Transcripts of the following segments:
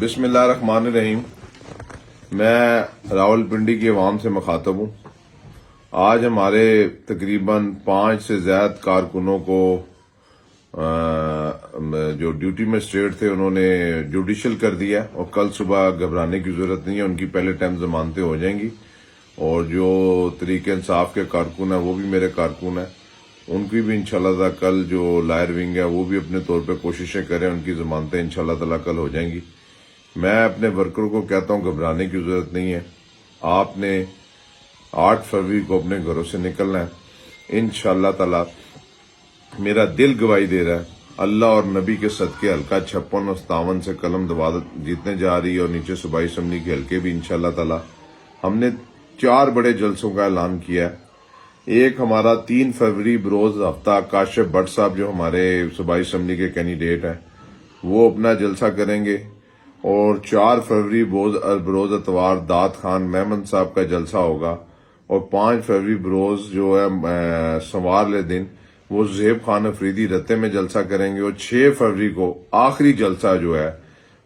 بسم اللہ الرحمن الرحیم۔ میں راول پنڈی کی عوام سے مخاطب ہوں۔ آج ہمارے تقریباً 5 سے زائد کارکنوں کو جو ڈیوٹی میں اسٹیٹ تھے انہوں نے جوڈیشل کر دیا اور کل صبح گھبرانے کی ضرورت نہیں ہے، ان کی پہلے ٹائم ضمانتیں ہو جائیں گی۔ اور جو طریق انصاف کے کارکن ہیں وہ بھی میرے کارکن ہیں، ان کی بھی انشاءاللہ تعالی کل جو لائر ونگ ہے وہ بھی اپنے طور پہ کوششیں کریں، ان کی ضمانتیں انشاءاللہ تعالی کل ہو جائیں گی۔ میں اپنے ورکر کو کہتا ہوں گھبرانے کی ضرورت نہیں ہے، آپ نے 8 فروری کو اپنے گھروں سے نکلنا ہے انشاءاللہ تعالی۔ میرا دل گواہی دے رہا ہے، اللہ اور نبی کے صدقے حلقہ 56 اور 57 سے قلم دبا جیتنے جا رہی ہے، اور نیچے صوبائی اسمبلی کے حلقے بھی انشاءاللہ تعالی۔ ہم نے 4 بڑے جلسوں کا اعلان کیا ہے۔ ایک ہمارا 3 فروری بروز ہفتہ کاشف بٹ صاحب جو ہمارے صوبائی اسمبلی کے کینڈیڈیٹ ہیں وہ اپنا جلسہ کریں گے، اور 4 فروری بروز اتوار داد خان محمد صاحب کا جلسہ ہوگا، اور 5 فروری بروز جو ہے سوار لے دن وہ زہیب خان افریدی رتے میں جلسہ کریں گے، اور 6 فروری کو آخری جلسہ جو ہے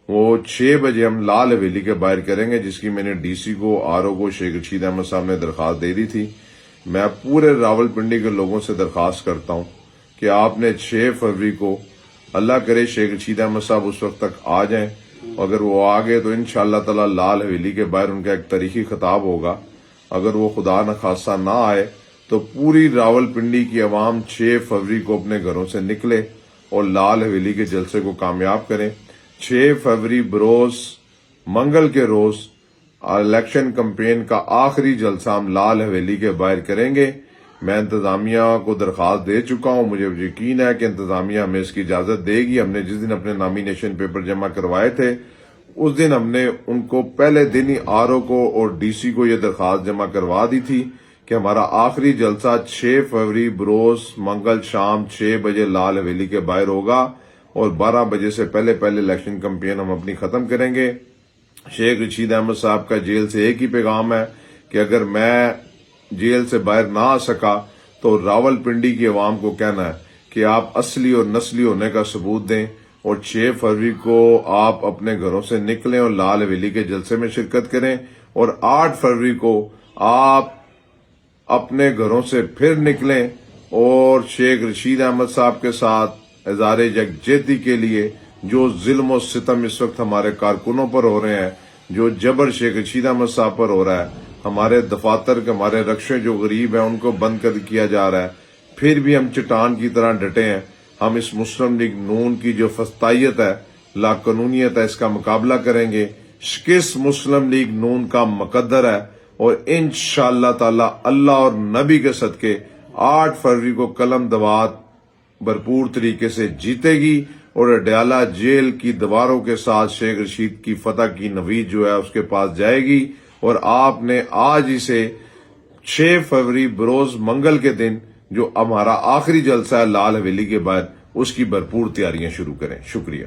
وہ 6 بجے ہم لال حویلی کے باہر کریں گے، جس کی میں نے ڈی سی کو RO کو شیخ رشید احمد صاحب نے درخواست دے دی تھی۔ میں پورے راول پنڈی کے لوگوں سے درخواست کرتا ہوں کہ آپ نے 6 فروری کو، اللہ کرے شیخ رشید احمد صاحب اس وقت تک آ جائیں، اگر وہ آ گئے تو انشاءاللہ تعالی لال حویلی کے باہر ان کا ایک تاریخی خطاب ہوگا۔ اگر وہ خدا نخواستہ نہ آئے تو پوری راول پنڈی کی عوام 6 فروری کو اپنے گھروں سے نکلے اور لال حویلی کے جلسے کو کامیاب کریں۔ 6 فروری بروز منگل کے روز الیکشن کمپین کا آخری جلسہ ہم لال حویلی کے باہر کریں گے۔ میں انتظامیہ کو درخواست دے چکا ہوں، مجھے یقین ہے کہ انتظامیہ ہمیں اس کی اجازت دے گی۔ ہم نے جس دن اپنے نامینیشن پیپر جمع کروائے تھے اس دن ہم نے ان کو پہلے دن ہی RO کو اور DC کو یہ درخواست جمع کروا دی تھی کہ ہمارا آخری جلسہ 6 فروری بروز منگل شام 6 بجے لال حویلی کے باہر ہوگا، اور 12 بجے سے پہلے الیکشن کمپین ہم اپنی ختم کریں گے۔ شیخ رشید احمد صاحب کا جیل سے ایک ہی پیغام ہے کہ اگر میں جیل سے باہر نہ آ سکا تو راول پنڈی کی عوام کو کہنا ہے کہ آپ اصلی اور نسلی ہونے کا ثبوت دیں، اور 6 فروری کو آپ اپنے گھروں سے نکلیں اور لال حویلی کے جلسے میں شرکت کریں، اور 8 فروری کو آپ اپنے گھروں سے پھر نکلیں اور شیخ رشید احمد صاحب کے ساتھ اظہار یکجہتی کے لیے جو ظلم و ستم اس وقت ہمارے کارکنوں پر ہو رہے ہیں، جو جبر شیخ رشید احمد صاحب پر ہو رہا ہے، ہمارے دفاتر کے ہمارے رکشے جو غریب ہیں ان کو بند کر کیا جا رہا ہے، پھر بھی ہم چٹان کی طرح ڈٹے ہیں۔ ہم اس مسلم لیگ نون کی جو فسطائیت ہے، لا قانونیت ہے، اس کا مقابلہ کریں گے۔ شکست مسلم لیگ نون کا مقدر ہے، اور انشاءاللہ تعالی اللہ اور نبی کے صدقے 8 فروری کو قلم دوات بھرپور طریقے سے جیتے گی، اور اڈیالہ جیل کی دیواروں کے ساتھ شیخ رشید کی فتح کی نوید جو ہے اس کے پاس جائے گی، اور آپ نے آج ہی سے 6 فروری بروز منگل کے دن جو ہمارا آخری جلسہ ہے لال حویلی کے بعد، اس کی بھرپور تیاریاں شروع کریں۔ شکریہ۔